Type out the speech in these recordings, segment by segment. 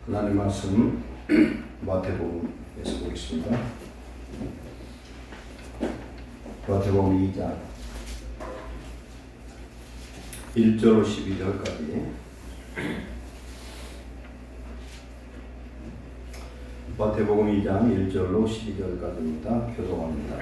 하나님 말씀 마태복음에서 보겠습니다. 마태복음 2장 1절 12절까지 마태복음 2장 1절로 12절까지입니다. 교독합니다.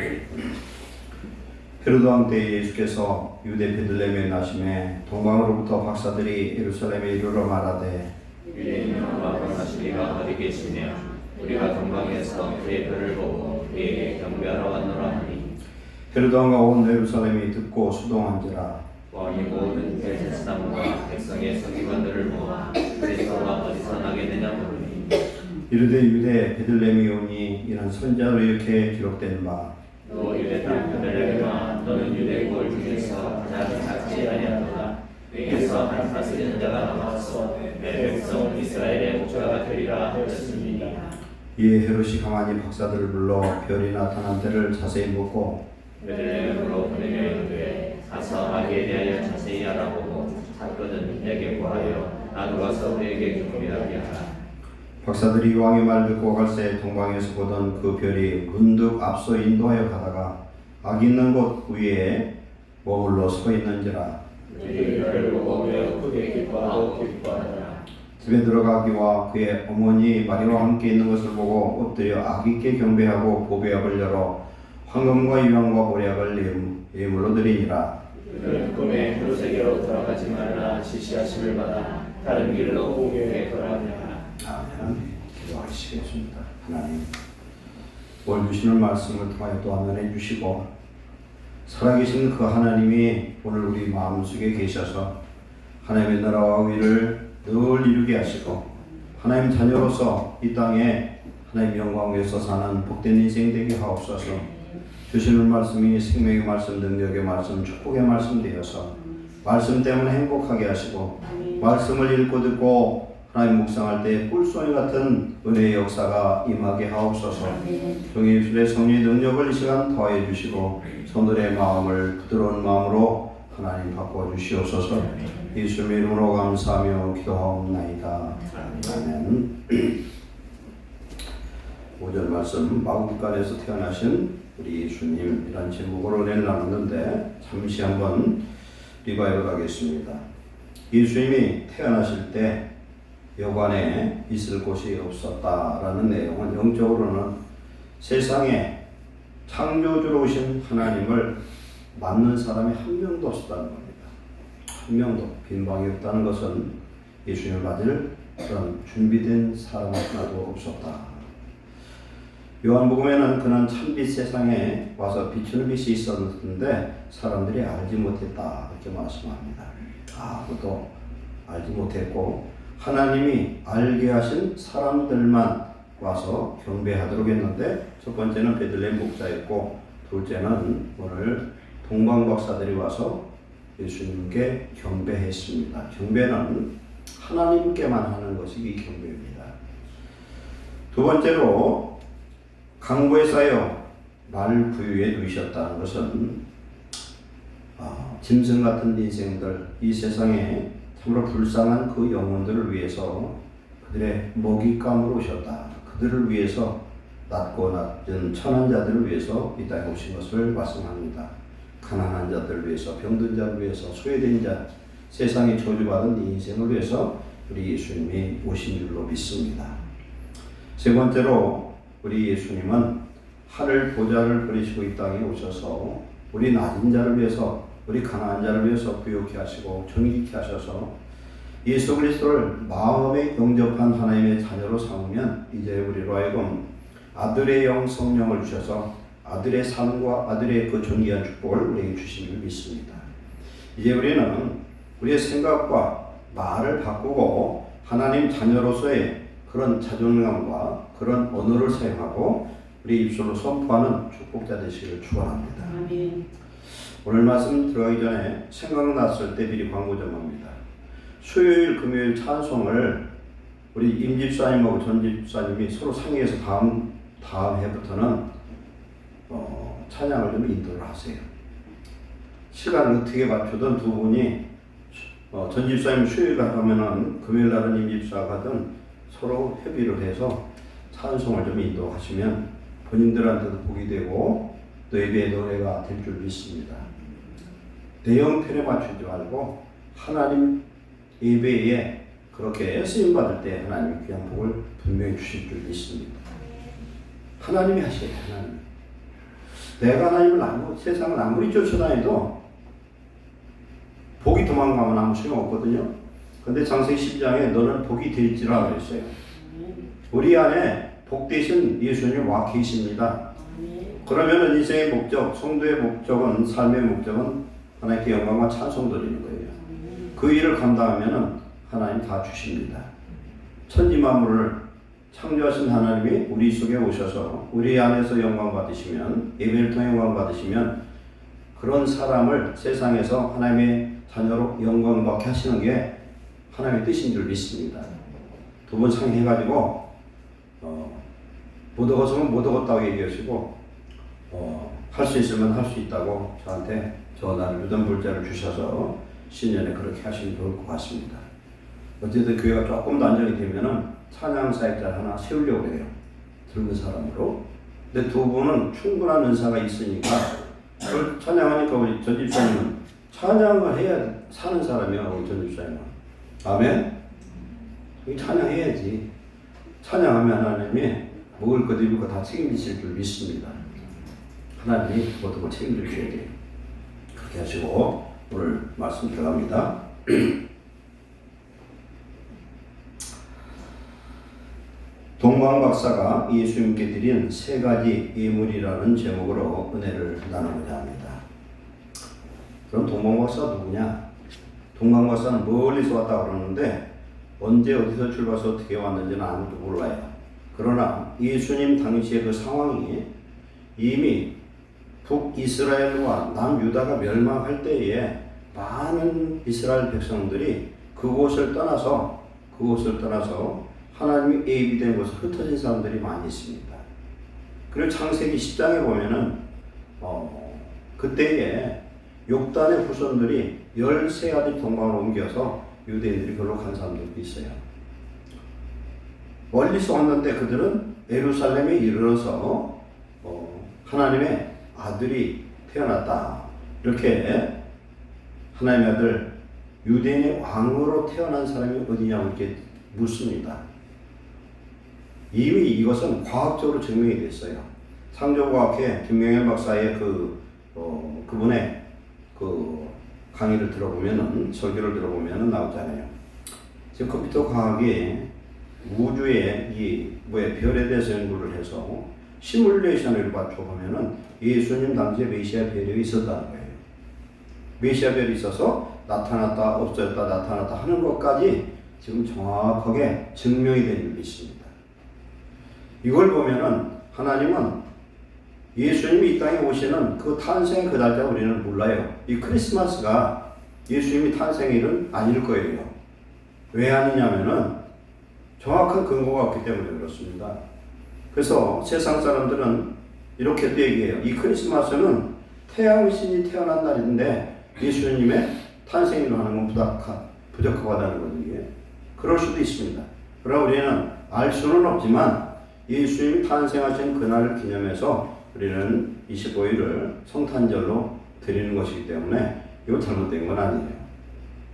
헤로드 왕 때 예수께서 유대 베들레헴에 나심에 동방으로부터 박사들이 예루살렘에 이르러 말하되 유대인은 왕하시리가 어디 계시냐? 우리가 동방에서 그의 별을 보고 그에게 경배하러 왔노라 하니 헤로드 왕과 온 예루살렘이 듣고 수동한지라. 왕이 모든 대제사장과 백성의 서기관들을 모아 그리스도가 어디서 나겠느냐 물으니 이르되 유대 베들레헴이 오니 이는 선지자로 이렇게 기록된 바 너 유대 땅 베들레헴아 너는 유대 꼴 중에서 가장 작지 아니하도다. 내게서 한 다스리는 자가 나와서 내 백성 이스라엘의 목자가 되리라 하였습니다. 이에 헤롯이 가만히 박사들을 불러 별이 나타난 데를 자세히 묻고 베들레헴으로 보내며 이르되 가서 아기에 대하여 자세히 알아보고 찾거든 내게 구하여 나도 가서 우리에게 경배하게 하라. 박사들이 왕의 말 듣고 갈새 동방에서 보던 그 별이 문득 앞서 인도하여 가다가 아기 있는 곳 위에 머물러 서 있는지라. 그들이 별을 보고 매우 크게 기뻐하고 기뻐하더라. 집에 들어가기와 그의 어머니 마리아와 함께 있는 것을 보고 엎드려 아기께 경배하고 보배압을 열어 황금과 유황과 보리약을 예물로 드리니라. 그들은 꿈에 헤롯에게로 돌아가지 말라 지시하심을 받아 다른 길로 보게 돌아가니라. 아멘. 기도하시겠습니다. 하나님, 오늘 주시는 말씀을 통하여 또 한번 해주시고 살아계신 그 하나님이 오늘 우리 마음속에 계셔서 하나님의 나라와 의를 늘 이루게 하시고 하나님 자녀로서 이 땅에 하나님 영광 위에서 사는 복된 인생 되게 하옵소서. 주시는 말씀이 생명의 말씀, 능력의 말씀, 축복의 말씀 되어서 말씀 때문에 행복하게 하시고 말씀을 읽고 듣고 하나님 묵상할 때 꿀송이 같은 은혜의 역사가 임하게 하옵소서. 종이 예수의 성령의 능력을 이 시간 더해 주시고 성들의 마음을 부드러운 마음으로 하나님 바꿔 주시옵소서. 예수님의 이름으로 감사하며 기도하옵나이다. 아멘. 5절 말씀 마구간에서 태어나신 우리 예수님이란 제목으로 은혜를 나눴는데 잠시 한번 리바이벌 하겠습니다. 예수님이 태어나실 때 여관에 있을 곳이 없었다라는 내용은 영적으로는 세상에 창조주로 오신 하나님을 맞는 사람이 한 명도 없었다는 겁니다. 한 명도 빈방이 없다는 것은 예수님을 맞을 그런 준비된 사람 하나도 없었다. 요한복음에는 그는 참빛 세상에 와서 비추는 빛이 있었는데 사람들이 알지 못했다 이렇게 말씀합니다. 아무도 알지 못했고 하나님이 알게 하신 사람들만 와서 경배하도록 했는데 첫 번째는 베들레헴 목자였고 둘째는 오늘 동방 박사들이 와서 예수님께 경배했습니다. 경배는 하나님께만 하는 것이 이 경배입니다. 두 번째로 강보에 쌓여 말 부유에 누이셨다는 것은 짐승 같은 인생들, 이 세상에 참으로 불쌍한 그 영혼들을 위해서 그들의 먹잇감으로 오셨다. 그들을 위해서 낮고 낮은 천한 자들을 위해서 이 땅에 오신 것을 말씀합니다. 가난한 자들을 위해서, 병든 자를 위해서, 소외된 자, 세상에 저주받은 이 인생을 위해서 우리 예수님이 오신 줄로 믿습니다. 세 번째로 우리 예수님은 하늘 보좌를 버리시고 이 땅에 오셔서 우리 낮은 자를 위해서, 우리 가난한 자를 위해서 부유케 하시고 정의케 하셔서 예수 그리스도를 마음에 영접한 하나님의 자녀로 삼으면 이제 우리로 하여금 아들의 영 성령을 주셔서 아들의 삶과 아들의 그 존귀한 축복을 우리에게 주신 줄 믿습니다. 이제 우리는 우리의 생각과 말을 바꾸고 하나님 자녀로서의 그런 자존감과 그런 언어를 사용하고 우리 입술로 선포하는 축복자 되시기를 축원합니다. 오늘 말씀 들어가기 전에 생각났을 때 미리 광고 좀 합니다. 수요일, 금요일 찬송을 우리 임 집사님하고 전 집사님이 서로 상의해서 다음 해부터는 찬양을 좀 인도를 하세요. 시간을 어떻게 맞추든 두 분이 전 집사님 수요일 하면은 금요일 날은 임 집사가 하든 서로 협의를 해서 찬송을 좀 인도하시면 본인들한테도 복이 되고 또 예배의 노래가 될 줄 믿습니다. 대형편에 맞추지 말고 하나님 예배에 그렇게 쓰임받을 때 하나님이 귀한 복을 분명히 주실 줄 믿습니다. 하나님이 하셔야 돼요. 하나님. 내가 하나님을 세상을 아무리 쫓아다니도 복이 도망가면 아무 소용없거든요. 근데 창세기 10장에 너는 복이 될지라 그랬어요. 우리 안에 복 대신 예수님이 와 계십니다. 그러면 인생의 목적, 성도의 목적은, 삶의 목적은 하나님께 영광과 찬송 드리는 거예요. 그 일을 감당하면 하나님 다 주십니다. 천지 만물을 창조하신 하나님이 우리 속에 오셔서 우리 안에서 영광 받으시면, 예배를 통해 영광 받으시면 그런 사람을 세상에서 하나님의 자녀로 영광 받게 하시는 게 하나님의 뜻인 줄 믿습니다. 두 번 상의해가지고 못 얻었으면 못 얻었다고 얘기하시고 할 수 있으면 할 수 있다고 저한테 전화를 유전불자를 주셔서 신년에 그렇게 하시면 좋을 것 같습니다. 어쨌든 교회가 조금 더 안정이 되면은 찬양사역자 하나 세우려고 해요. 젊은 사람으로. 근데 두 분은 충분한 은사가 있으니까 그걸 찬양하니까 우리 전 집사님은 찬양을 해야 사는 사람이야. 우리 전 집사님은. 아멘? 찬양해야지. 찬양하면 하나님이 먹을 것 입을 것 다 책임지실 줄 믿습니다. 하나님이 모든 걸 책임져 주셔야 돼요. 그렇게 하시고 오늘 말씀 들어갑니다. 동광 박사가 예수님께 드린 세 가지 예물이라는 제목으로 은혜를 나누고자 합니다. 그럼 동광 박사가 누구냐? 동광 박사는 멀리서 왔다고 그러는데 언제 어디서 출발해서 어떻게 왔는지는 아무도 몰라요. 그러나 예수님 당시의 그 상황이 이미 북이스라엘과 남유다가 멸망할 때에 많은 이스라엘 백성들이 그곳을 떠나서 하나님이 예비된 곳에 흩어진 사람들이 많이 있습니다. 그리고 창세기 10장에 보면은 그때에 욕단의 후손들이 13가지 동방을 옮겨서 유대인들이 별로 간 사람들도 있어요. 멀리서 왔는데 그들은 예루살렘에 이르러서 하나님의 아들이 태어났다. 이렇게 하나님의 아들 유대인의 왕으로 태어난 사람이 어디냐고 이렇게 묻습니다. 이미 이것은 과학적으로 증명이 됐어요. 창조과학회 김명현 박사의 그분의 그 강의를 들어보면은, 설교를 들어보면은 나오잖아요. 지금 컴퓨터 과학이 우주의 별에 대해서 연구를 해서 시뮬레이션을 맞춰보면은 예수님 당시에 메시아 별이 있었다는 거예요. 메시아 별이 있어서 나타났다, 없어졌다, 나타났다 하는 것까지 지금 정확하게 증명이 된 일이 있습니다. 이걸 보면은 하나님은 예수님이 이 땅에 오시는 그 탄생 그 날짜 우리는 몰라요. 이 크리스마스가 예수님이 탄생일은 아닐 거예요. 왜 아니냐면은 정확한 근거가 없기 때문에 그렇습니다. 그래서 세상 사람들은 이렇게 또 얘기해요. 이 크리스마스는 태양신이 태어난 날인데 예수님의 탄생일로 하는 건 부적합하다는 거거든요. 그럴 수도 있습니다. 그러나 우리는 알 수는 없지만 예수님이 탄생하신 그날을 기념해서 우리는 25일을 성탄절로 드리는 것이기 때문에 이거 잘못된 건 아니에요.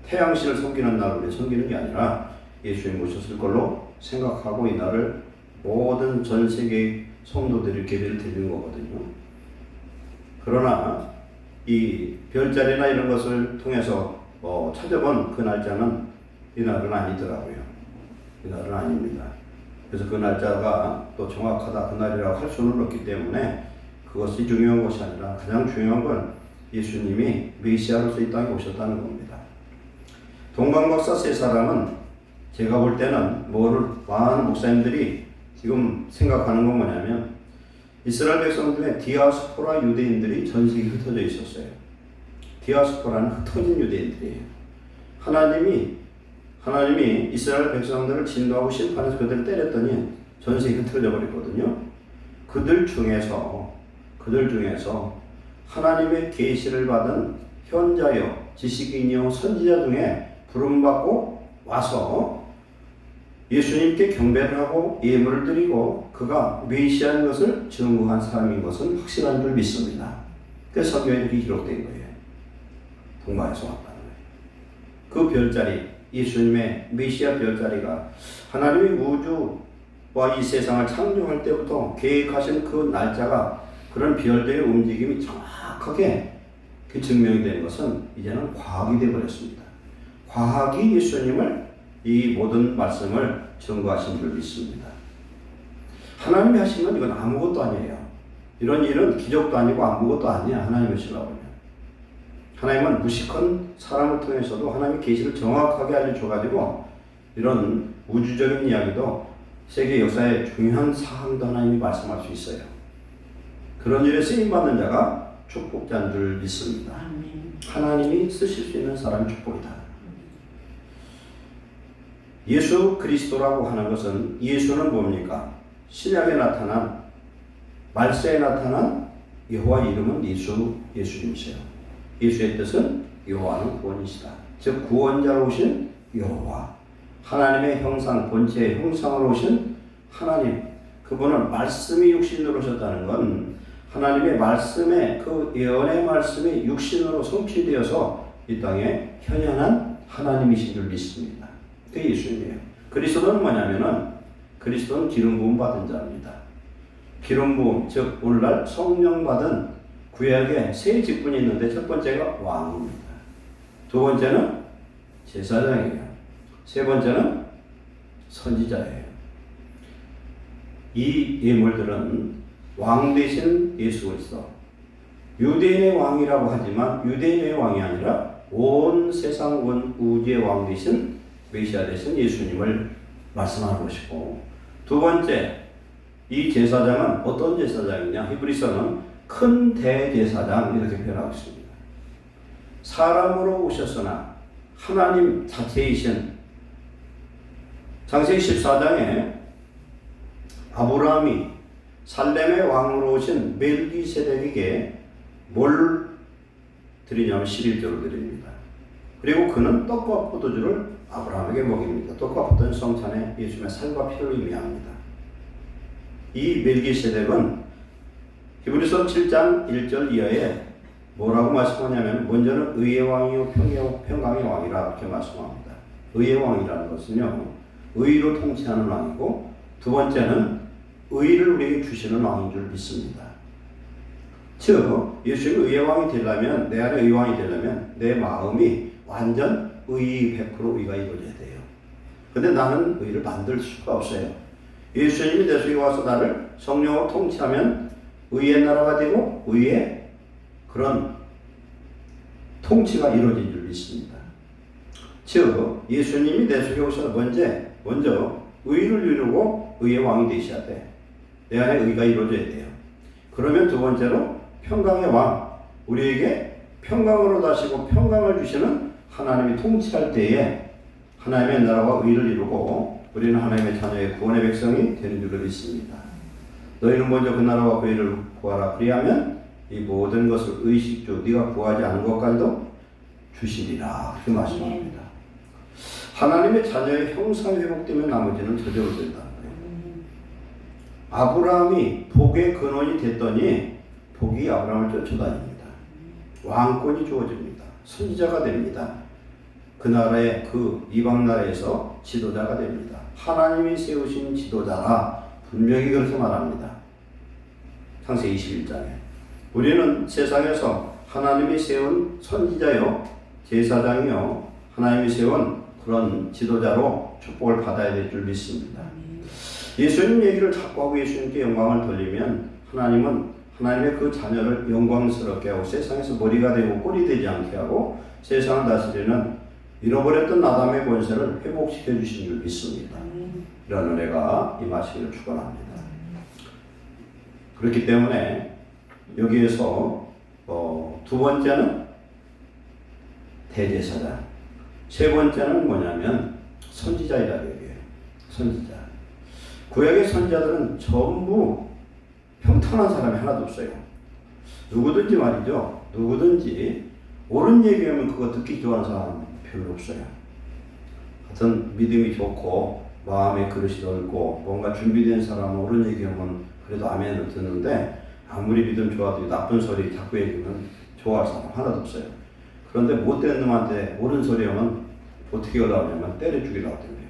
태양신을 섬기는 날을 우리 섬기는 게 아니라 예수님 오셨을 걸로 생각하고 이 날을 모든 전 세계 성도들이 예배를 드리는 거거든요. 그러나 이 별자리나 이런 것을 통해서 찾아본 그 날짜는 이 날은 아니더라고요. 이 날은 아닙니다. 그래서 그 날짜가 또 정확하다 그 날이라고 할 수는 없기 때문에 그것이 중요한 것이 아니라 가장 중요한 건 예수님이 메시아로서 이 땅에 오셨다는 겁니다. 동방박사 세 사람은 제가 볼 때는 많은 목사님들이 지금 생각하는 건 뭐냐면 이스라엘 백성 중에 디아스포라 유대인들이 전 세계에 흩어져 있었어요. 디아스포라는 흩어진 유대인들이에요. 하나님이 이스라엘 백성들을 진노하고 심판해서 그들을 때렸더니 전 세계에 흩어져 버렸거든요. 그들 중에서 하나님의 계시를 받은 현자여 지식인이요 선지자 중에 부름받고 와서 예수님께 경배를 하고 예물을 드리고 그가 메시아인 것을 증거한 사람인 것은 확실한 줄 믿습니다. 그래서 성경에 이렇게 기록된 거예요. 동방에서 왔다는 거예요. 그 별자리, 예수님의 메시아 별자리가 하나님이 우주와 이 세상을 창조할 때부터 계획하신 그 날짜가 그런 별들의 움직임이 정확하게 그 증명이 되는 것은 이제는 과학이 되어버렸습니다. 과학이 예수님을 이 모든 말씀을 증거하신 줄 믿습니다. 하나님이 하신 건 이건 아무것도 아니에요. 이런 일은 기적도 아니고 아무것도 아니야. 하나님이 하시려고 하면. 하나님은 무식한 사람을 통해서도 하나님의 계시를 정확하게 알려줘가지고 이런 우주적인 이야기도 세계 역사의 중요한 사항도 하나님이 말씀할 수 있어요. 그런 일에 쓰임받는 자가 축복자인 줄 믿습니다. 하나님이 쓰실 수 있는 사람이 축복이다. 예수 그리스도라고 하는 것은 예수는 뭡니까? 신약에 나타난 말세에 나타난 여호와 이름은 예수님이세요. 예수의 뜻은 여호와는 구원이시다. 즉 구원자로 오신 여호와, 하나님의 형상, 본체의 형상으로 오신 하나님, 그분은 말씀이 육신으로 오셨다는 건 하나님의 말씀에 그 예언의 말씀이 육신으로 성취되어서 이 땅에 현현한 하나님이신 줄 믿습니다. 그게 예수님이에요. 그리스도는 뭐냐면은 그리스도는 기름 부음 받은 자입니다. 기름 부음, 즉 오늘날 성령 받은 구약에 세 직분이 있는데 첫 번째가 왕입니다. 두 번째는 제사장이에요. 세 번째는 선지자예요. 이 예물들은 왕 대신 예수 그리스도, 유대인의 왕이라고 하지만 유대인의 왕이 아니라 온 세상 온 우주의 왕 대신 메시아 대신 예수님을 말씀하는 것이고, 두 번째 이 제사장은 어떤 제사장이냐? 히브리서는 큰 대제사장 이렇게 표현하고 있습니다. 사람으로 오셨으나 하나님 자체이신 창세기 14장에 아브라함이 살렘의 왕으로 오신 멜기세덱에게 뭘 드리냐면 11조를 드립니다. 그리고 그는 떡과 포도주를 아브라함에게 먹입니다. 떡과 포도는 성찬에 예수님의 살과 피를 의미합니다. 이 멜기세덱은 히브리서 7장 1절 이하에 뭐라고 말씀하냐면 먼저는 의의 왕이요 평강의 왕이라 이렇게 말씀합니다. 의의 왕이라는 것은요, 의로 통치하는 왕이고, 두 번째는 의를 우리에게 주시는 왕인 줄 믿습니다. 즉 예수님이 의의 왕이 되려면, 내 안에 의의 왕이 되려면 내 마음이 완전 의 100% 의가 이루어져야 돼요. 근데 나는 의를 만들 수가 없어요. 예수님이 내 속에 와서 나를 성령으로 통치하면 의의 나라가 되고 의의 그런 통치가 이루어진 줄 믿습니다. 즉 예수님이 내 속에 오셔서 먼저 의를 이루고 의의 왕이 되셔야 돼. 내 안에 의가 이루어져야 돼요. 그러면 두 번째로 평강의 왕, 우리에게 평강으로 다시고 평강을 주시는 하나님이 통치할 때에 하나님의 나라와 의를 이루고 우리는 하나님의 자녀의 구원의 백성이 되는 줄을 믿습니다. 너희는 먼저 그 나라와 그 의를 구하라. 그리하면 이 모든 것을 의식주 네가 구하지 않은 것까지도 주시리라. 그렇게 말씀합니다. 하나님의 자녀의 형상이 회복되면 나머지는 저절로 된다는 거예요. 아브라함이 복의 근원이 됐더니 복이 아브라함을 쫓아다닙니다. 왕권이 주어집니다. 선지자가 됩니다. 그 나라의 그 이방 나라에서 지도자가 됩니다. 하나님이 세우신 지도자라 분명히 그렇게 말합니다. 창세기 21장에 우리는 세상에서 하나님이 세운 선지자요 제사장이요 하나님이 세운 그런 지도자로 축복을 받아야 될 줄 믿습니다. 예수님 얘기를 자꾸 하고 예수님께 영광을 돌리면 하나님은 하나님의 그 자녀를 영광스럽게 하고 세상에서 머리가 되고 꼴이 되지 않게 하고 세상을 다스리는 잃어버렸던 아담의 권세를 회복시켜 주신 줄 믿습니다. 이런 은혜가 임하시기를 축원합니다. 그렇기 때문에 여기에서 두 번째는 대제사장, 세 번째는 뭐냐면 선지자이다 얘기해요. 선지자. 구약의 선지자들은 전부 평탄한 사람이 하나도 없어요. 누구든지 말이죠. 누구든지 옳은 얘기하면 그거 듣기 좋아하는 사람 별로 없어요. 하여튼 믿음이 좋고 마음의 그릇이 넓고 뭔가 준비된 사람은 옳은 얘기하면 그래도 아멘을 듣는데 아무리 믿음 좋아도 나쁜 소리 자꾸 얘기하면 좋아할 사람 하나도 없어요. 그런데 못된 놈한테 옳은 소리 하면 어떻게 하려면 때려 죽이려고 합니다.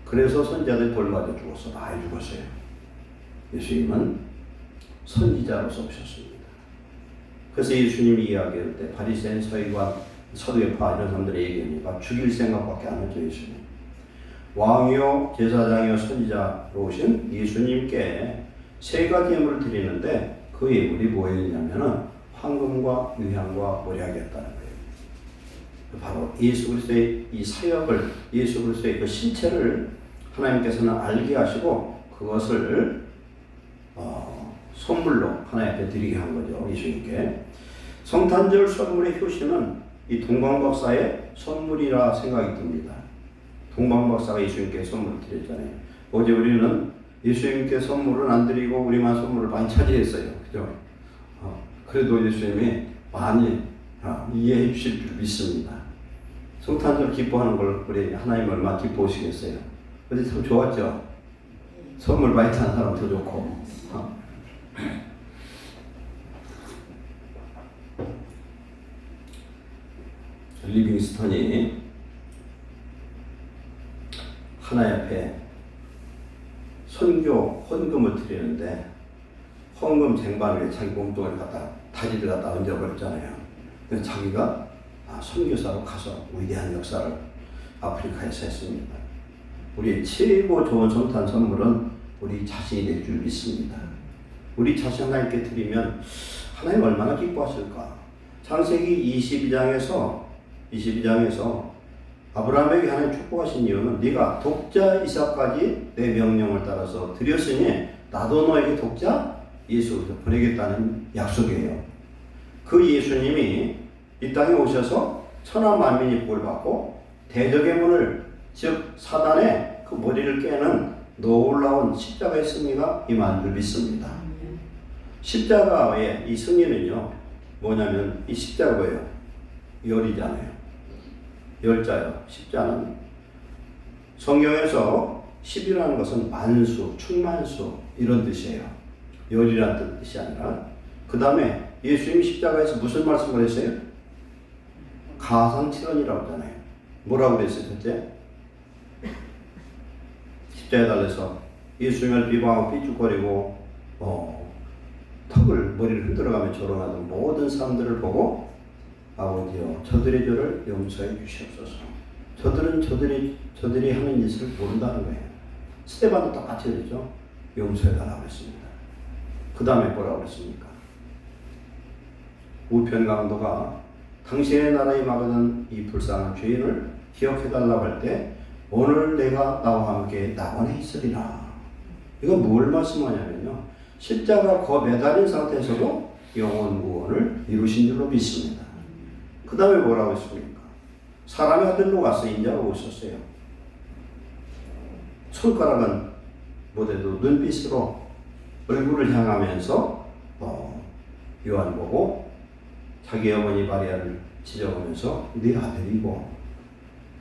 그래서 선지자들이 돌 맞아 죽었어. 많이 죽었어요. 예수님은 선지자로서 오셨습니다. 그래서 예수님이 이야기할 때 바리새인, 서기관, 서두에파 이런 사람들이 얘기하니까 죽일 생각밖에 안 하죠. 예수님. 왕이요 제사장이요 선지자로 오신 예수님께 세 가지 예물을 드리는데 그 예물이 뭐였냐면은 황금과 유향과 몰약이었다는 거예요. 바로 예수 그리스도의 이 사역을, 예수 그리스도의 그 실체를 하나님께서는 알게 하시고 그것을 선물로 하나님 앞에 드리게 한 거죠. 예수님께. 성탄절 선물의 효시는 이 동방박사의 선물이라 생각이 듭니다. 동방박사가 예수님께 선물을 드렸잖아요. 어제 우리는 예수님께 선물은 안 드리고 우리만 선물을 많이 차지했어요. 그죠? 그래도 예수님이 많이 이해해 주실 줄 믿습니다. 성탄절 기뻐하는 걸 우리 하나님 얼마나 기뻐하시겠어요. 어제 참 좋았죠? 선물 많이 탄 사람 더 좋고. 리빙스턴이 하나님 앞에 선교 헌금을 드리는데 헌금 쟁반 위에 자기 몸뚱아리 갖다 다리를 갖다 얹어버렸잖아요. 근데 자기가 선교사로 가서 위대한 역사를 아프리카에서 했습니다. 우리의 최고 좋은 성탄 선물은 우리 자신이 될 줄 믿습니다. 우리 자신 하나님께 드리면 하나님 얼마나 기뻐하실까. 창세기 22장에서 아브라함에게 하나님 축복하신 이유는 네가 독자 이삭까지 내 명령을 따라서 드렸으니 나도 너에게 독자 예수를 보내겠다는 약속이에요. 그 예수님이 이 땅에 오셔서 천하 만민이 복을 받고 대적의 문을, 즉 사단의 그 머리를 깨는 놀라운 십자가의 승리가 임한 줄 믿습니다. 십자가의 이 승리는요 뭐냐면 이 십자가예요. 열이잖아요. 열자요. 십자는 성경에서 십이라는 것은 만수, 충만수 이런 뜻이에요. 열이라는 뜻이 아니라. 그 다음에 예수님이 십자가에서 무슨 말씀을 했어요? 가상칠언이라고 하잖아요. 뭐라고 그랬어요? 첫째? 십자가에 달려서 예수님을 비방하고 삐죽거리고 머리를 흔들어가며 조롱하던 모든 사람들을 보고 아버지여 저들의 죄를 용서해 주시옵소서. 저들이 하는 짓을 모른다는 거예요. 스테반도 똑같이 그랬죠. 용서해 달라고 했습니다. 그 다음에 뭐라고 그랬습니까? 우편 강도가 당신의 나라에 막은 이 불쌍한 죄인을 기억해 달라고 할 때 오늘 내가 나와 함께 낙원에 있으리라. 이거 뭘 말씀하냐면요. 십자가 거 매달린 상태에서도 영원 구원을 이루신 줄로 믿습니다. 그 다음에 뭐라고 했습니까? 사람의 아들로 가서 인자로 오셨어요. 손가락은 못해도 눈빛으로 얼굴을 향하면서 요한 보고 자기 어머니 마리아를 지적하면서 네 아들이고,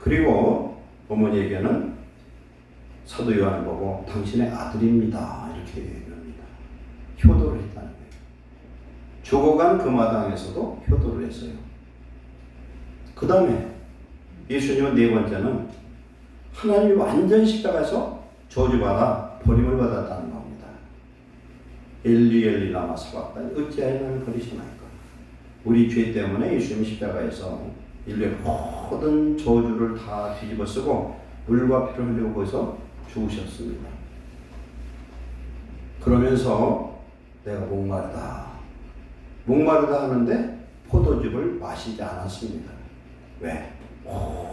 그리고 어머니에게는 사도 요한을 보고 당신의 아들입니다 이렇게 얘기합니다. 효도를 했다는 거예요. 죽어간 그 마당에서도 효도를 했어요. 그 다음에 예수님은 네 번째는 하나님이 완전 십자가에서 저주받아 버림을 받았다는 겁니다. 엘리 엘리 라마 사박다니 어찌하여 나를 버리시나이까. 우리 죄 때문에 예수님 십자가에서 인류의 모든 저주를 다 뒤집어 쓰고 물과 피를 흘리고 거기서 죽으셨습니다. 그러면서 내가 목마르다 하는데 포도즙을 마시지 않았습니다. 왜?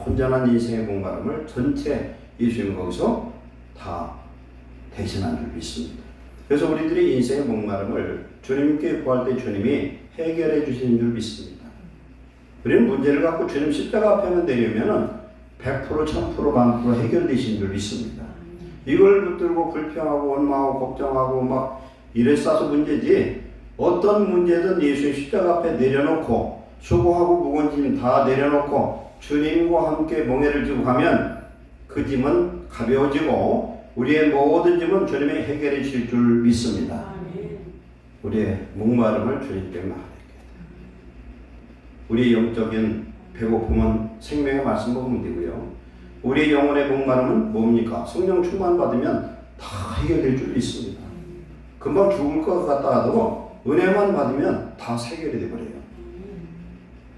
온전한 인생의 목마름을 전체 예수님 거기서 다 대신한 줄 믿습니다. 그래서 우리들이 인생의 목마름을 주님께 구할 때 주님이 해결해 주시는 줄 믿습니다. 우리는 문제를 갖고 주님 십자가 앞에만 내리면 100%, 1000%, 1000% 해결되신 줄 믿습니다. 이걸 붙들고 불평하고 원망하고 걱정하고 막 이래 싸서 문제지, 어떤 문제든 예수의 십자가 앞에 내려놓고 수고하고 무거운 짐 다 내려놓고 주님과 함께 멍에를 지고 가면 그 짐은 가벼워지고 우리의 모든 짐은 주님이 해결해 주실 줄 믿습니다. 우리의 목마름을 주님께 말할게요. 우리의 영적인 배고픔은 생명의 말씀 먹으면 되고요. 우리의 영혼의 목마름은 뭡니까? 성령 충만 받으면 다 해결될 줄 믿습니다. 금방 죽을 것 같다 하도 은혜만 받으면 다 해결이 되버려요.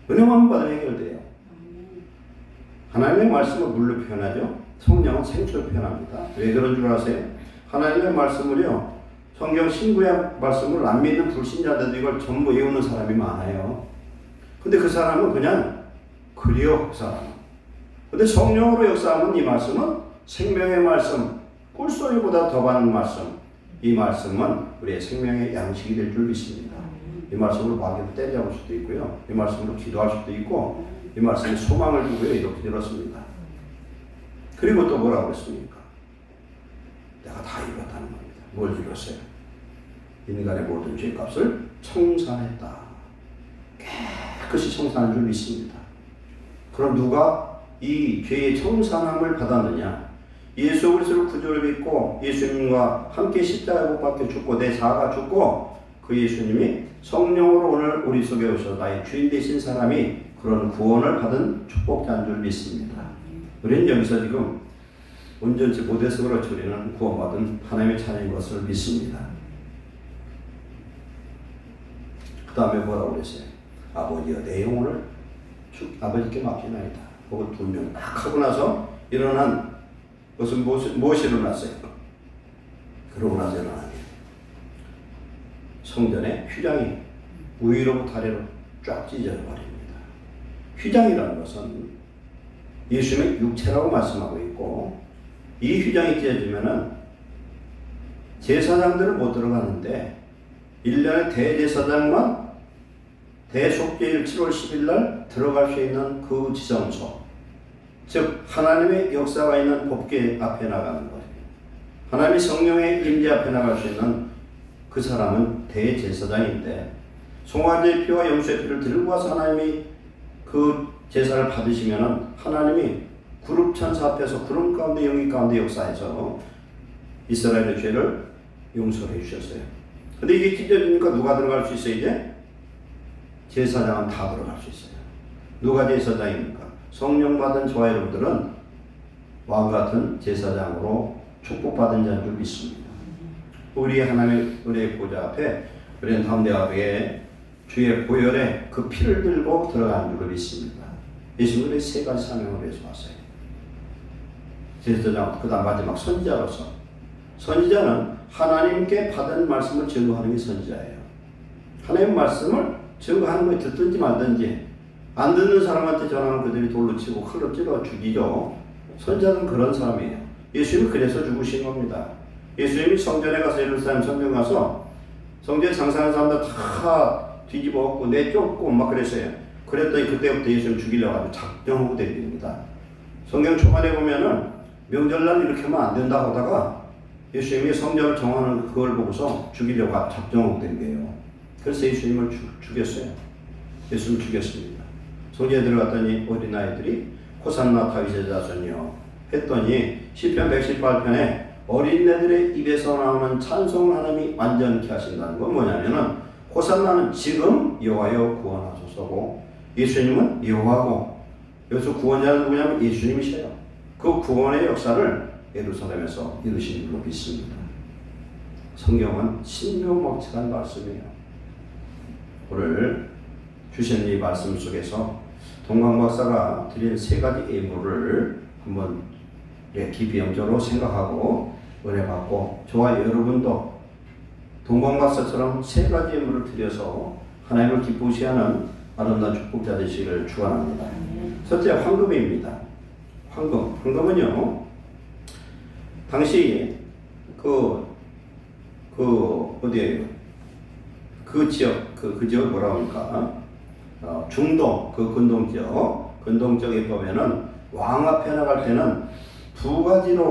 은혜만 받으면 해결돼요. 하나님의 말씀을 물로 표현하죠. 성령은 생수로 표현합니다. 왜 그런 줄 아세요? 하나님의 말씀을요, 성경 신구약 말씀을 안 믿는 불신자들도 이걸 전부 외우는 사람이 많아요. 근데 그 사람은 그냥 그래요, 그 사람은. 근데 성령으로 역사하는 이 말씀은 생명의 말씀, 꿀소리보다 더 많은 말씀. 이 말씀은 우리의 생명의 양식이 될 줄 믿습니다. 이 말씀으로 마귀를 때려잡을 수도 있고요. 이 말씀으로 기도할 수도 있고, 이 말씀에 소망을 두고요. 이렇게 들었습니다. 그리고 또 뭐라고 했습니까? 내가 다 이뤘다는 겁니다. 뭘 이뤘어요? 인간의 모든 죄값을 청산했다. 깨끗이 청산한 줄 믿습니다. 그럼 누가 이 죄의 청산함을 받았느냐? 예수 그리스도를 구주로 믿고 예수님과 함께 십자가에 못 박혀 죽고 내 자아가 죽고 그 예수님이 성령으로 오늘 우리 속에 오셔서 나의 주인 되신 사람이 그런 구원을 받은 축복자인 줄 믿습니다. 우리는 여기서 지금 온전치 못해서 그렇지 우리는 구원받은 하나님의 자녀인 것을 믿습니다. 그 다음에 뭐라고 그랬어요? 아버지여 내 영혼을 아버지께 맡기나이다. 그걸 분명 딱 하고 나서 일어난 것은 무엇이 일어났어요? 그러고 나서 일어난 게 성전의 휘장이 위로부터 아래로 쫙 찢어버립니다. 휘장이라는 것은 예수님의 육체라고 말씀하고 있고 이 휘장이 찢어지면은 제사장들은 못 들어가는데 1년에 대제사장만 대속죄일 7월 10일 날 들어갈 수 있는 그 지성소, 즉 하나님의 역사가 있는 법궤 앞에 나가는 거예요. 하나님의 성령의 임재 앞에 나갈 수 있는 그 사람은 대제사장인데 송아지의 피와 염소의 피를 들고 와서 하나님이 그 제사를 받으시면은 하나님이 구름 천사 앞에서 구름 가운데 영이 가운데 역사해서 이스라엘의 죄를 용서해 주셨어요. 근데 이게 찢어지니까 누가 들어갈 수 있어요? 이제 제사장은 다 들어갈 수 있어요. 누가 제사장입니까? 성령 받은 저와 여러분들은 왕 같은 제사장으로 축복받은 자인 줄 믿습니다. 우리 하나님의 은혜의 보좌 앞에 우리는 담대하게 주의 보혈에 그 피를 들고 들어가는 줄 믿습니다. 예수님의 세 가지 사명을 위해서 왔어요. 제사장, 그 다음 마지막 선지자로서. 선지자는 하나님께 받은 말씀을 증거하는 게 선지자예요. 하나님의 말씀을 증거하는 거에 듣든지 말든지 안 듣는 사람한테 전하면 그들이 돌로 치고 칼로 찔러 죽이죠. 선지자는 그런 사람이에요. 예수님이 그래서 죽으신 겁니다. 예수님이 성전에 가서 예루살렘 성전 가서 성전에 장사하는 사람들 다 뒤집어 엎고 내쫓고 막 그랬어요. 그랬더니 그때부터 예수님 죽이려고 하고 작정하고 대립니다. 성경 초반에 보면은 명절날 이렇게 하면 안 된다고 하다가 예수님이 성전을 정하는 그걸 보고서 죽이려고 작정하고 된 거예요. 그래서 예수님을 죽였어요. 예수님을 죽였습니다. 성전에 들어갔더니 어린아이들이 호산나 다윗의 자손이요 했더니 시편 118편에 어린애들의 입에서 나오는 찬송을 하나님이 완전케 하신다는 건 뭐냐면은 호산나는 지금 여호와여 구원하소서고 예수님은 여호와고 여기서 구원자는 누구냐면 예수님이셔요. 그 구원의 역사를 예루살렘에서 이루신 줄로 믿습니다. 성경은 신묘막측한 말씀이에요. 오늘 주신 이 말씀 속에서 동광 박사가 드린 세 가지 예물을 한번 깊이 영적으로 생각하고 은혜 받고 저와 여러분도 동광 박사처럼 세 가지 예물을 드려서 하나님을 기쁘시게 하는 아름다운 축복자 되시기를 축원합니다. 첫째 황금입니다. 황금은요 당시 어디에요? 그 지역 뭐라고 합니까? 중동 근동 지역에 보면은 왕 앞에 나갈 때는 두 가지를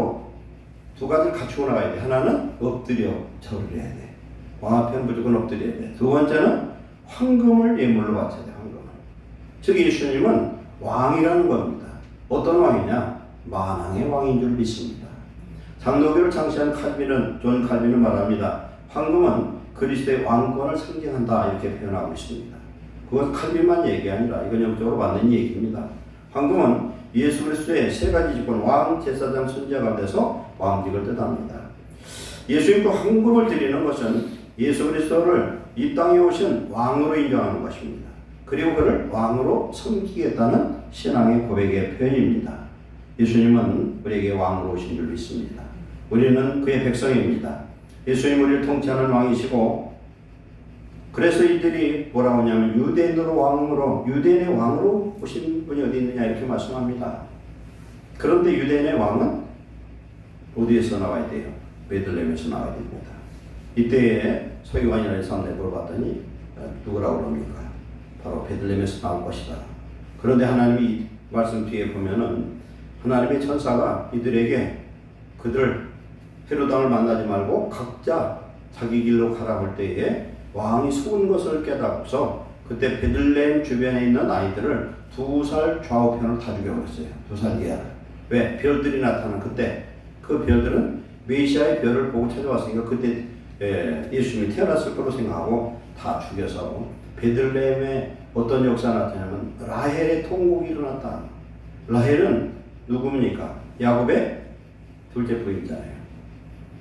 갖추고 나가야 돼. 하나는 엎드려 절을 해야 돼. 왕 앞에는 무조건 엎드려야 돼. 두 번째는 황금을 예물로 바쳐야 돼. 황금을. 즉 예수님은 왕이라는 겁니다. 어떤 왕이냐? 만왕의 왕인 줄 믿습니다. 장로교를 창시한 존 칼빈은 말합니다. 황금은 그리스도의 왕권을 상징한다 이렇게 표현하고 있습니다. 그건 칼빈만 얘기 아니라 이건 영적으로 맞는 얘기입니다. 황금은 예수 그리스도의 세 가지 직분 왕, 제사장, 선지자가 돼서 왕직을 뜻합니다. 예수님도 황금을 드리는 것은 예수 그리스도를 이 땅에 오신 왕으로 인정하는 것입니다. 그리고 그를 왕으로 섬기겠다는 신앙의 고백의 표현입니다. 예수님은 우리에게 왕으로 오신 줄 믿습니다. 우리는 그의 백성입니다. 예수님 우리를 통치하는 왕이시고 그래서 이들이 뭐라고 하냐면 유대인의 왕으로 오신 분이 어디 있느냐 이렇게 말씀합니다. 그런데 유대인의 왕은 어디에서 나와야 돼요? 베들레헴에서 나와야 됩니다. 이때에 서기관이라는 사람을 물어봤더니 누구라고 그럽니까? 바로 베들레헴에서 나올 것이다. 그런데 하나님이 이 말씀 뒤에 보면은 하나님의 천사가 이들에게 그들 헤롯 왕을 만나지 말고 각자 자기 길로 가라 볼 때에 왕이 속은 것을 깨닫고서 그때 베들레헴 주변에 있는 아이들을 2살 좌우편을 다 죽여버렸어요. 2살 이하를. 왜? 별들이 나타난 그때 그 별들은 메시아의 별을 보고 찾아왔으니까 그때 예수님이 태어났을 거로 생각하고 다 죽여서 베들레헴에 어떤 역사가 나타나면 라헬의 통곡이 일어났다. 라헬은 누굽니까? 야곱의 둘째 부인이잖아요.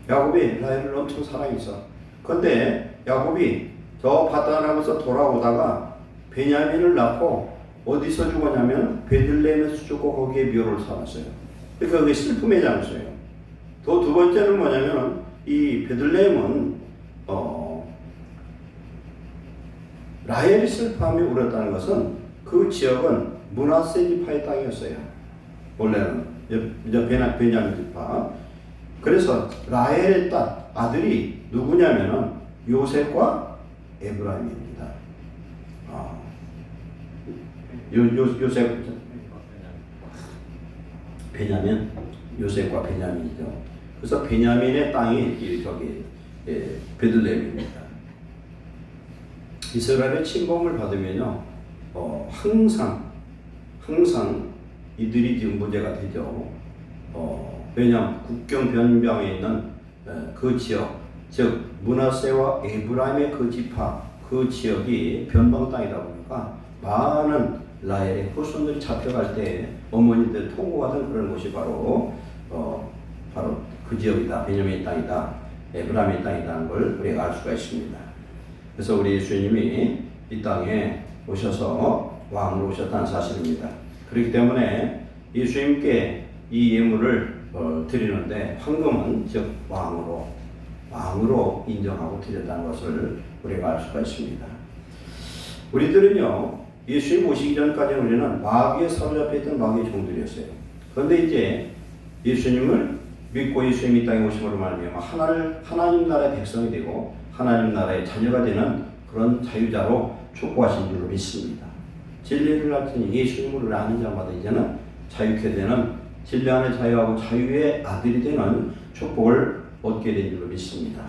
야곱이 라헬을 엄청 사랑했어. 그런데 야곱이 저 바다나면서 돌아오다가 베냐민을 낳고 어디서 죽었냐면 베들레헴에서 죽고 거기에 묘를 삼았어요. 그러니까 그게 슬픔의 장소예요. 또 두 번째는 뭐냐면 이 베들레헴은 라헬이 슬퍼하며 울었다는 것은 그 지역은 므낫세 지파의 땅이었어요. 원래는 베냐민 지파. 그래서 라헬의 아들이 누구냐면은 요셉과 에브라임입니다. 요셉 베냐민 요셉과 베냐민이죠. 그래서 베냐민의 땅이 베들레헴입니다. 이스라엘의 침범을 받으면요, 항상 이들이 지금 문제가 되죠. 왜냐하면 국경 변방에 있는 그 지역, 즉 므낫세와 에브라임의 그 지파, 그 지역이 변방 땅이다 보니까 많은 라헬의 후손들이 잡혀갈 때 어머니들 통곡하던 그런 곳이 바로 그 지역이다. 베냐민 땅이다. 에브라임의 땅이라는 걸 우리가 알 수가 있습니다. 그래서 우리 예수님이 이 땅에 오셔서 왕으로 오셨다는 사실입니다. 그렇기 때문에 예수님께 이 예물을 드리는데 황금은 즉 왕으로 인정하고 드렸다는 것을 우리가 알 수가 있습니다. 우리들은요, 예수님 오시기 전까지는 우리는 마귀에 사로잡혀 있던 마귀의 종들이었어요. 그런데 이제 예수님을 믿고 예수님이 이 땅에 오심으로 말미암아 하나님 나라의 백성이 되고 하나님 나라의 자녀가 되는 그런 자유자로 축복하신 줄로 믿습니다. 진리를 알더니 예수님을 아는 자마다 이제는 자유케 되는 진리 안에 자유하고 자유의 아들이 되는 축복을 얻게 된 줄로 믿습니다.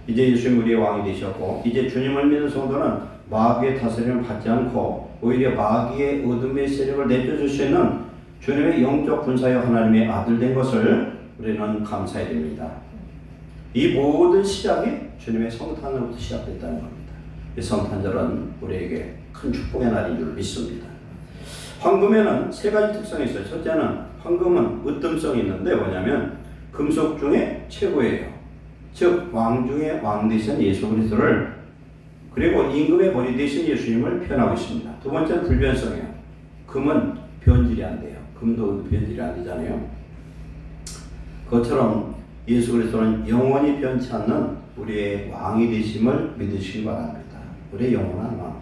이제 예수님 우리의 왕이 되셨고 이제 주님을 믿는 성도는 마귀의 다스림을 받지 않고 오히려 마귀의 어둠의 세력을 내쫓을 수 있는 주님의 영적 군사여 하나님의 아들 된 것을 우리는 감사해야 됩니다. 이 모든 시작이 주님의 성탄으로부터 시작됐다는 겁니다. 이 성탄절은 우리에게 큰 축복의 날인 줄 믿습니다. 황금에는 세 가지 특성이 있어요. 첫째는 황금은 으뜸성이 있는데 뭐냐면 금속 중에 최고예요. 즉 왕 중에 왕 되신 예수 그리스도를 그리고 임금의 머리 되신 예수님을 표현하고 있습니다. 두 번째는 불변성이에요. 금은 변질이 안 돼요. 금도 변질이 안 되잖아요. 그것처럼 예수 그리스도는 영원히 변치 않는 우리의 왕이 되심을 믿으시기 바랍니다. 우리의 영원한 왕.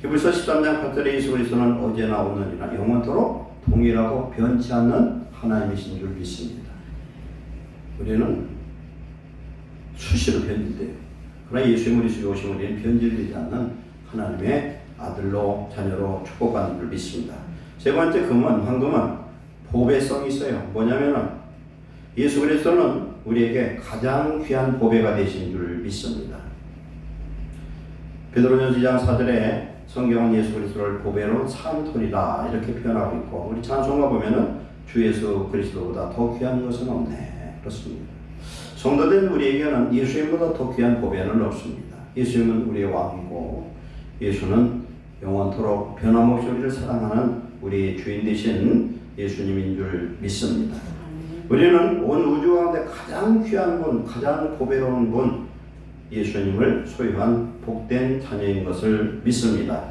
히브리서 13장 8절에 예수 그리스도는 어제나 오늘이나 영원토록 동일하고 변치 않는 하나님이신 줄 믿습니다. 우리는 수시로 변질돼요. 그러나 예수님 우리 속에 오신 우리는 변질되지 않는 하나님의 아들로 자녀로 축복받는 줄 믿습니다. 세 번째 황금은 보배성이 있어요. 뭐냐면은 예수 그리스도는 우리에게 가장 귀한 보배가 되신 줄 믿습니다. 베드로전서 2장 4절에 성경은 예수 그리스도를 보배로 산 돌이다 이렇게 표현하고 있고 우리 찬송가 보면은 주 예수 그리스도보다 더 귀한 것은 없네. 그렇습니다. 성도된 우리에게는 예수님보다 더 귀한 보배는 없습니다. 예수님은 우리의 왕이고 예수는 영원토록 변함없이 우리를 사랑하는 우리의 주인 되신 예수님인 줄 믿습니다. 우리는 온 우주 가운데 가장 귀한 분, 가장 보배로운 분 예수님을 소유한 복된 자녀인 것을 믿습니다.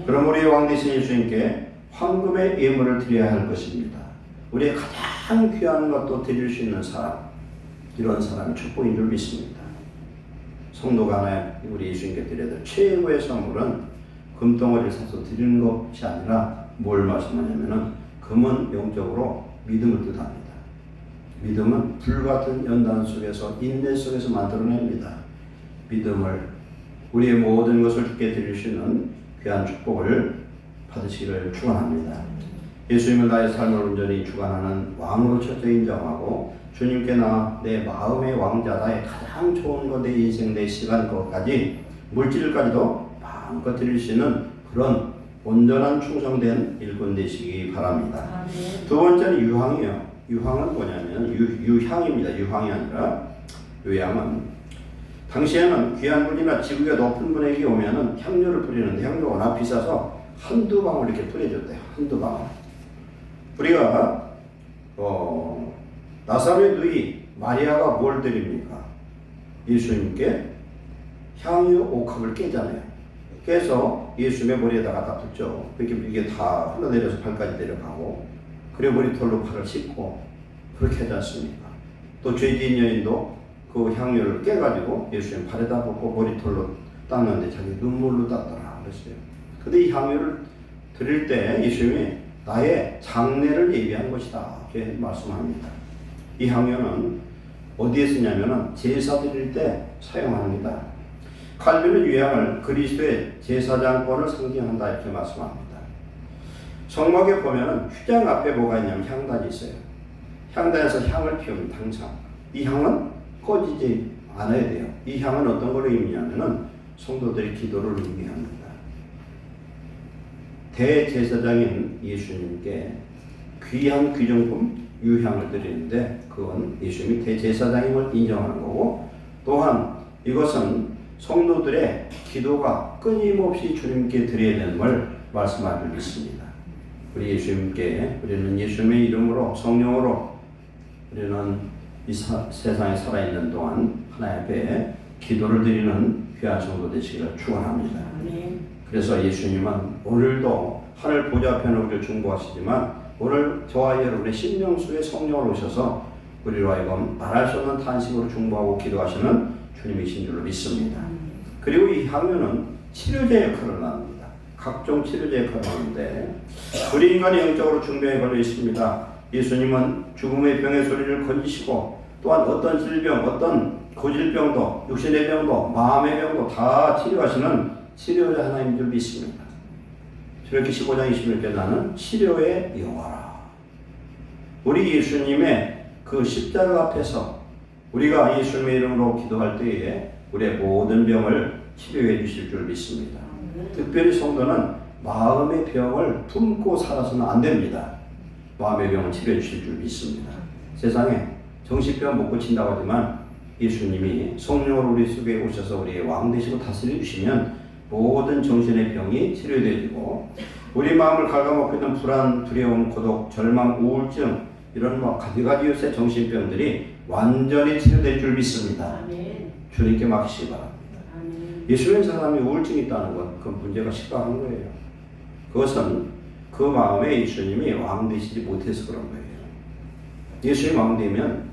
그럼 우리의 왕 되신 예수님께 황금의 예물을 드려야 할 것입니다. 우리의 가장 귀한 것도 드릴 수 있는 사람, 이런 사람이 축복인 줄 믿습니다. 성도가 하나 우리 예수님께 드려야 될 최고의 선물은 금덩어리를 사서 드리는 것이 아니라 뭘 말씀하냐면은 금은 영적으로 믿음을 뜻합니다. 믿음은 불같은 연단 속에서 인내 속에서 만들어냅니다. 믿음을 우리의 모든 것을 주께 드릴 수 있는 귀한 축복을 받으시기를 축원합니다. 예수님을 나의 삶을 온전히 주관하는 왕으로 첫째 인정하고 주님께 나 내 마음의 왕자다의 가장 좋은 것, 내 인생, 내 시간 것까지 물질까지도 마음껏 드릴 수 있는 그런 온전한 충성된 일꾼 되시기 바랍니다. 두 번째는 유향이요. 유향은 뭐냐면 유향입니다. 유황이 아니라 요양은 당시에는 귀한 분이나 지위가 높은 분에게 오면은 향료를 뿌리는데 향료가 워낙 비싸서 한두 방울 이렇게 뿌려줬대요. 한두 방울. 우리가 나사로의 누이 마리아가 뭘 드립니까? 예수님께 향유 옥합을 깨잖아요. 깨서 예수님의 머리에다가 다 붓죠. 이게 다 흘러내려서 발까지 내려가고, 그리고 머리털로 팔을 씻고 그렇게 하지 않습니까? 또 죄지은 여인도 그 향유를 깨가지고 예수님 발에다 붓고 머리털로 닦는데 자기 눈물로 닦더라 그랬어요. 근데 이 향유를 드릴 때 예수님이 나의 장례를 예비한 것이다 이렇게 말씀합니다. 이 향유는 어디에 쓰냐면은 제사 드릴 때 사용합니다. 칼빈은 유향을 그리스도의 제사장권을 상징한다 이렇게 말씀합니다. 성막에 보면은 휘장 앞에 뭐가 있냐면 향단이 있어요. 향단에서 향을 피우면 항상 이 향은 꺼지지 않아야 돼요. 이 향은 어떤 걸 의미하면은 성도들의 기도를 의미합니다. 대제사장인 예수님께 귀한 귀정품 유향을 드리는데 그건 예수님이 대제사장임을 인정하는 거고, 또한 이것은 성도들의 기도가 끊임없이 주님께 드려야 되는 걸 말씀할 줄 믿습니다. 우리 예수님께 우리는 예수님의 이름으로 성령으로 우리는 이 세상에 살아있는 동안 하나님 앞에 기도를 드리는 귀한 성도 되시기를 축원합니다. 그래서 예수님은 오늘도 하늘 보좌 앞에 우리를 중보하시지만 오늘 저와 여러분의 심령 속에 성령을 오셔서 우리로 하여금 말할 수 없는 탄식으로 중보하고 기도하시는 주님이신 줄로 믿습니다. 그리고 이 향유는 치료제 역할을 합니다. 각종 치료제 역할을 하는데 우리 인간이 영적으로 중병에 걸려 있습니다. 예수님은 죽음의 병의 소리를 건지시고 또한 어떤 질병, 어떤 고질병도, 육신의 병도, 마음의 병도 다 치료하시는 치료자 하나님인 줄 믿습니다. 이렇게 15장 21절 나는 치료의 여호와라. 우리 예수님의 그 십자가 앞에서 우리가 예수님의 이름으로 기도할 때에 우리의 모든 병을 치료해 주실 줄 믿습니다. 특별히 성도는 마음의 병을 품고 살아서는 안 됩니다. 마음의 병을 치료해 주실 줄 믿습니다. 세상에 정신병 못 고친다고 하지만 예수님이 성령으로 우리 속에 오셔서 우리의 왕 되시고 다스려 주시면 모든 정신의 병이 치료되어지고 우리 마음을 갉아먹고 있는 불안, 두려움, 고독, 절망, 우울증 이런 가지가지 요새 정신병들이 완전히 치료될 줄 믿습니다. 주님께 맡기시기 바랍니다. 예수님 사람이 우울증이 있다는 건 그 문제가 심각한 거예요. 그것은 그 마음에 예수님이 왕 되시지 못해서 그런 거예요. 예수님 왕 되면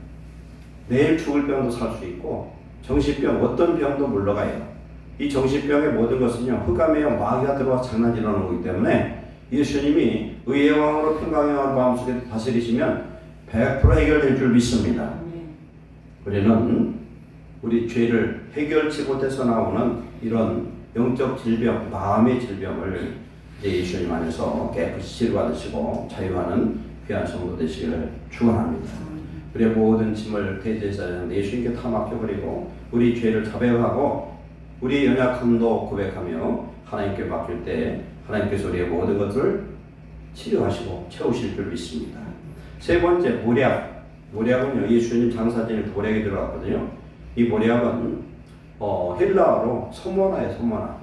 내일 죽을 병도 살 수 있고 정신병 어떤 병도 물러가요. 이 정신병의 모든 것은요 흑암에요 마귀가 들어와서 장난질하는 거기 때문에 예수님이 의의 왕으로 평강의 왕으로 마음속에 다스리시면 100% 해결될 줄 믿습니다. 우리는 우리 죄를 해결치 못해서 나오는 이런 영적 질병, 마음의 질병을 이제 예수님 안에서 깨끗이 치료받으시고 자유하는 귀한 성도 되시기를 축원합니다. 우리의 모든 짐을 대제사장 예수님께 다 맡겨버리고 우리 죄를 자백하고 우리의 연약함도 고백하며 하나님께 맡길 때 하나님께서 우리의 모든 것을 치료하시고 채우실 줄 믿습니다. 세 번째 모략. 모략은요, 예수님 장사진에 모략이 들어갔거든요. 이 모략은 헬라어로 소모나예요.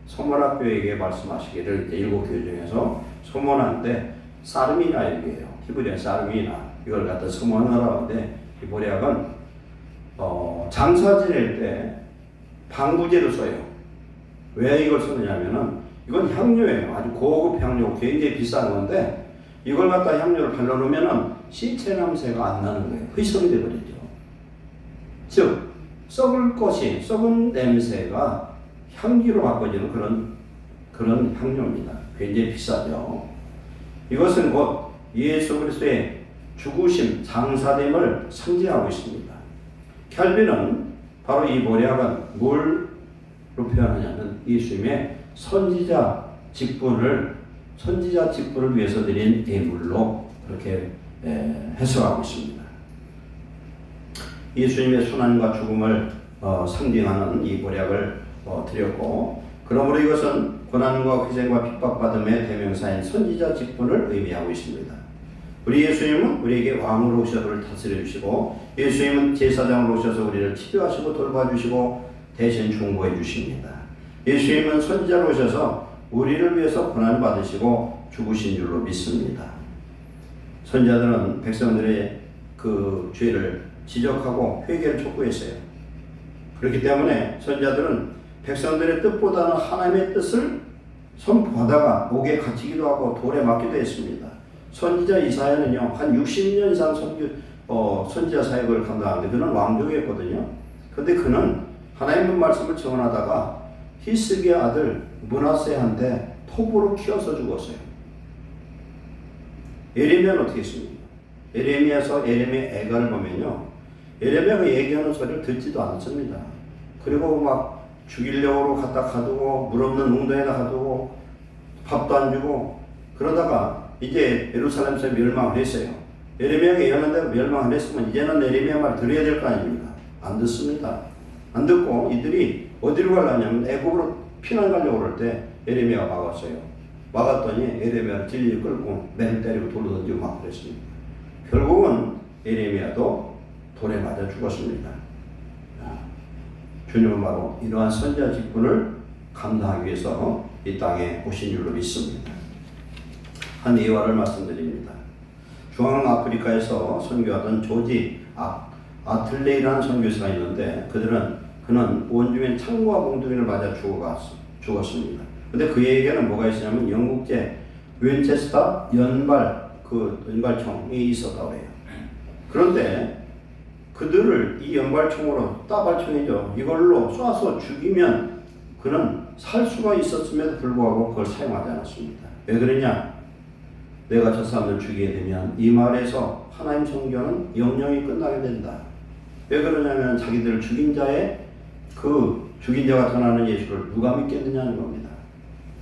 소모나 교회에게 말씀하시기를 이제 7교회 중에서 소모나인데 사르미나 얘기예요. 히브리어 사르미나. 이걸 갖다 소모나라고 하는데 이 모략은 장사 지낼 때 방부제로 써요. 왜 이걸 쓰느냐면은 이건 향료예요. 아주 고급 향료, 굉장히 비싼 건데 이걸 갖다 향료를 발라놓으면은 시체 냄새가 안 나는 거예요. 휘성이 되버리죠. 즉 썩은 냄새가 향기로 바꿔지는 그런 향료입니다. 굉장히 비싸죠. 이것은 곧 예수 그리스도의 죽으심, 장사됨을 상징하고 있습니다. 켈빈은 바로 이 모략은 뭘로 표현하냐면 예수님의 선지자 직분을 위해서 드린 예물로 그렇게 해석하고 있습니다. 예수님의 순환과 죽음을 상징하는 이 모략을 드렸고, 그러므로 이것은 고난과 희생과 핍박받음의 대명사인 선지자 직분을 의미하고 있습니다. 우리 예수님은 우리에게 왕으로 오셔서 우리를 다스려 주시고, 예수님은 제사장으로 오셔서 우리를 치료하시고 돌봐주시고 대신 중보해 주십니다. 예수님은 선지자로 오셔서 우리를 위해서 고난을 받으시고 죽으신 줄로 믿습니다. 선지자들은 백성들의 그 죄를 지적하고 회개를 촉구했어요. 그렇기 때문에 선지자들은 백성들의 뜻보다는 하나님의 뜻을 선포하다가 목에 갇히기도 하고 돌에 맞기도 했습니다. 선지자 이사야는요, 한 60년 이상 선지자 사역을 감당하는데 그는 왕족이었거든요. 근데 그는 하나님의 말씀을 증언하다가 히스기야 아들 므낫세한테 톱으로 키워서 죽었어요. 예레미야는 어떻게 했습니까? 예레미야서 예레미야 애가를 보면요, 예레미야가 얘기하는 소리를 듣지도 않습니다. 그리고 막 죽이려고 갖다 가두고 물 없는 웅덩이에다 가두고 밥도 안 주고 그러다가 이제 예루살렘에서 멸망을 했어요. 예레미야가 예언한 대로 멸망을 했으면 이제는 예레미야 말 들어야 될 거 아닙니까? 안 듣습니다. 안 듣고 이들이 어디로 가려냐면 애굽으로 피난 가려고 그럴 때 예레미야가 막았어요. 막았더니 예레미야를 진리를 끌고 맨 때리고 돌로 던지고 막 그랬습니다. 결국은 예레미야도 돌에 맞아 죽었습니다. 주님은 바로 이러한 선지자 직분을 감당하기 위해서 이 땅에 오신 줄로 믿습니다. 한 예화를 말씀드립니다. 중앙아프리카에서 선교하던 조지 아틀레이라는 선교사가 있는데 그는 원주민 창과 몽둥이를 맞아 죽었습니다. 근데 그에게는 뭐가 있었냐면 영국제 윈체스터 연발총이 있었다고 해요. 그런데 그들을 이 연발총으로 따발총이죠. 이걸로 쏴서 죽이면 그는 살 수가 있었음에도 불구하고 그걸 사용하지 않았습니다. 왜 그러냐? 내가 저 사람을 죽이게 되면 이 마을에서 하나님 선교는 영영이 끝나게 된다. 왜 그러냐면 자기들을 죽인 자가 전하는 예수를 누가 믿겠느냐는 겁니다.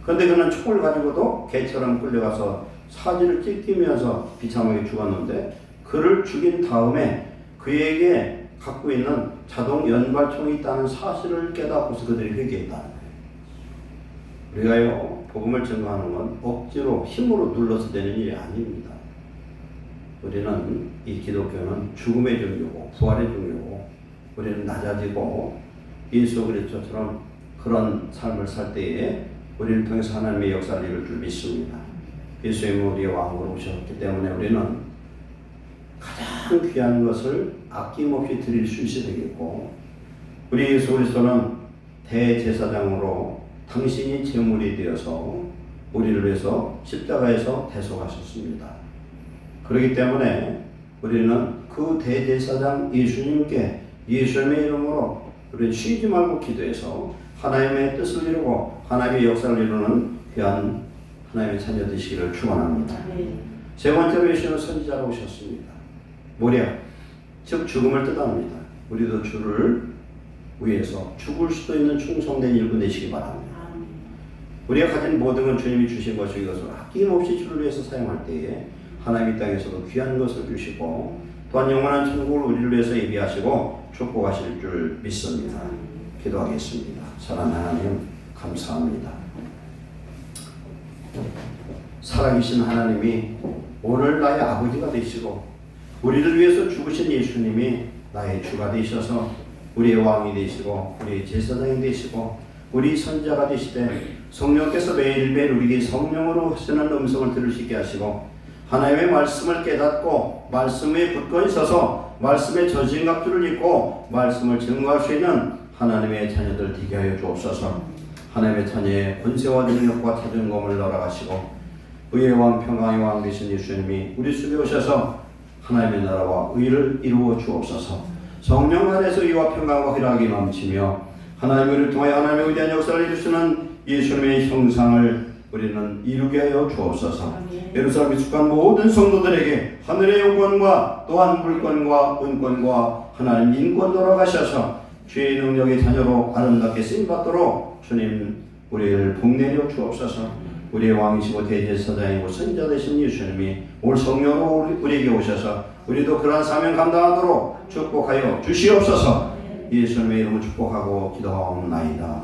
그런데 그는 총을 가지고도 개처럼 끌려가서 사지를 찢기면서 비참하게 죽었는데 그를 죽인 다음에 그에게 갖고 있는 자동 연발총이 있다는 사실을 깨닫고서 그들이 회개했다는 거예요. 우리가요, 복음을 증거하는 건 억지로 힘으로 눌러서 되는 일이 아닙니다. 우리는 이 기독교는 죽음의 종교고 부활의 종교고 우리는 낮아지고 예수 그리스도처럼 그런 삶을 살 때에 우리를 통해서 하나님의 역사를 이룰 줄 믿습니다. 예수님은 우리의 왕으로 오셨기 때문에 우리는 가장 귀한 것을 아낌없이 드릴 수 있어야 되겠고, 우리 예수 그리스도는 대제사장으로 당신이 제물이 되어서 우리를 위해서 십자가에서 대속하셨습니다. 그렇기 때문에 우리는 그 대제사장 예수님께 예수님의 이름으로 우리 쉬지 말고 기도해서 하나님의 뜻을 이루고 하나님의 역사를 이루는 귀한 하나님의 자녀 되시기를 축원합니다. 세 번째로 예수님은 선지자로 오셨습니다. 모략, 즉 죽음을 뜻합니다. 우리도 주를 위해서 죽을 수도 있는 충성된 일꾼 되시기 바랍니다. 우리가 가진 모든 건 주님이 주신 것이 이것을 아낌없이 주를 위해서 사용할 때에 하나님 이 땅에서도 귀한 것을 주시고 또한 영원한 천국을 우리를 위해서 예비하시고 축복하실 줄 믿습니다. 기도하겠습니다. 사랑하는 하나님 감사합니다. 살아계신 하나님이 오늘 나의 아버지가 되시고 우리를 위해서 죽으신 예수님이 나의 주가 되셔서 우리의 왕이 되시고 우리의 제사장이 되시고 우리 선자가 되시되 성령께서 매일매일 우리에게 성령으로 하시는 음성을 들을 수 있게 하시고 하나님의 말씀을 깨닫고 말씀에 굳건히 서서 말씀의 전신갑주를 입고 말씀을 증거할 수 있는 하나님의 자녀들 되게 하여 주옵소서. 하나님의 자녀의 권세와 능력과 자존감을 날아가시고 의의 왕 평강의 왕 되신 예수님이 우리 속에 오셔서 하나님의 나라와 의를 이루어 주옵소서. 성령 안에서 의와 평강과 희락이 넘치며 하나님을 통하여 하나님의 위대한 역사를 이루시는 예수님의 형상을 우리는 이루게 하여 주옵소서. 예루살렘에 속한 모든 성도들에게 하늘의 영권과 또한 물권과 은권과 하나님 인권 돌아가셔서 주의 능력의 자녀로 아름답게 쓰임받도록 주님 우리를 복내려 주옵소서. 우리의 왕이시고 대제사장이고 선자 되신 예수님이 올 성령으로 우리에게 오셔서 우리도 그러한 사명 감당하도록 축복하여 주시옵소서. 예수님의 이름으로 축복하고 기도하옵나이다.